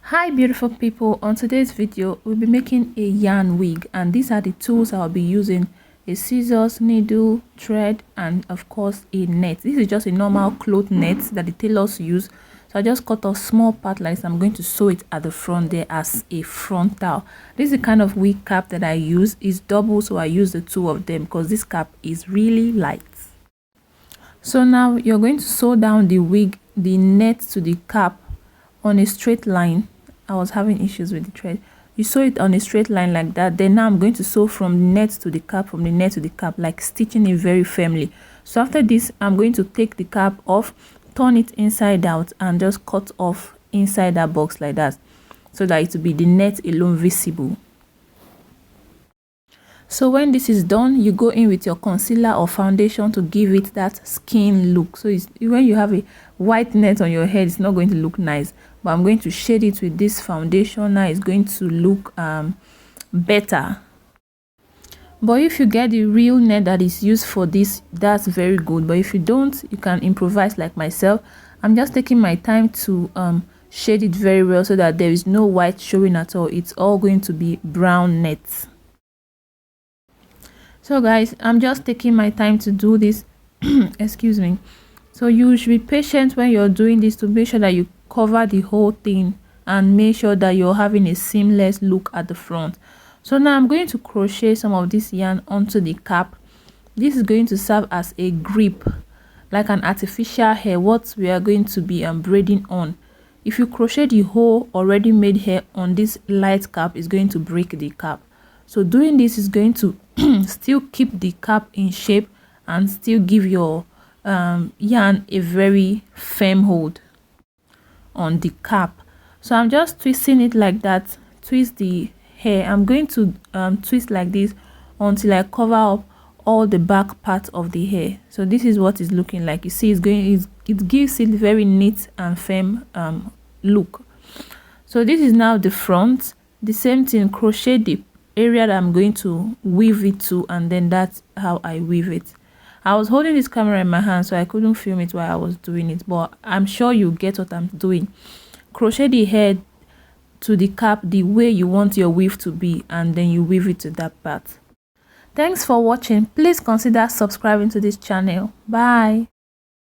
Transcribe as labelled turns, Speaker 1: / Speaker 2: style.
Speaker 1: Hi beautiful people, on today's video we'll be making a yarn wig, and these are the tools I'll be using: a scissors, needle, thread, and of course a net. This is just a normal cloth net that the tailors use, so I just cut off small part like this. I'm going to sew it at the front there as a frontal. This is the kind of wig cap that I use. It's double, so I use the two of them because this cap is really light. So now you're going to sew down the wig, the net to the cap on a straight line. I was having issues with the thread. You sew it on a straight line like that. Then now I'm going to sew from the net to the cap, from the net to the cap, like stitching it very firmly. So after this, I'm going to take the cap off, turn it inside out, and just cut off inside that box like that, so that it will be the net alone visible. So when this is done, you go in with your concealer or foundation to give it that skin look. So when you have a white net on your head, it's not going to look nice, but I'm going to shade it with this foundation. Now it's going to look better. But if you get the real net that is used for this, that's very good. But if you don't, you can improvise like myself. I'm just taking my time to shade it very well so that there is no white showing at all. It's all going to be brown nets. So guys, I'm just taking my time to do this. Excuse me. So you should be patient when you're doing this to make sure that you cover the whole thing and make sure that you're having a seamless look at the front. So now I'm going to crochet some of this yarn onto the cap. This is going to serve as a grip, like an artificial hair, what we are going to be braiding on. If you crochet the whole already made hair on this light cap, it's going to break the cap. So doing this is going to still keep the cap in shape and still give your yarn a very firm hold on the cap. So I'm just twisting it like that. Twist the hair. I'm going to twist like this until I cover up all the back part of the hair. So this is what it's looking like. You see, it gives it very neat and firm look. So this is now the front. The same thing, crochet the area that I'm going to weave it to, and then that's how I weave it. I was holding this camera in my hand, so I couldn't film it while I was doing it, but I'm sure you get what I'm doing. Crochet the head to the cap the way you want your weave to be, and then you weave it to that part. Thanks for watching. Please consider subscribing to this channel. Bye.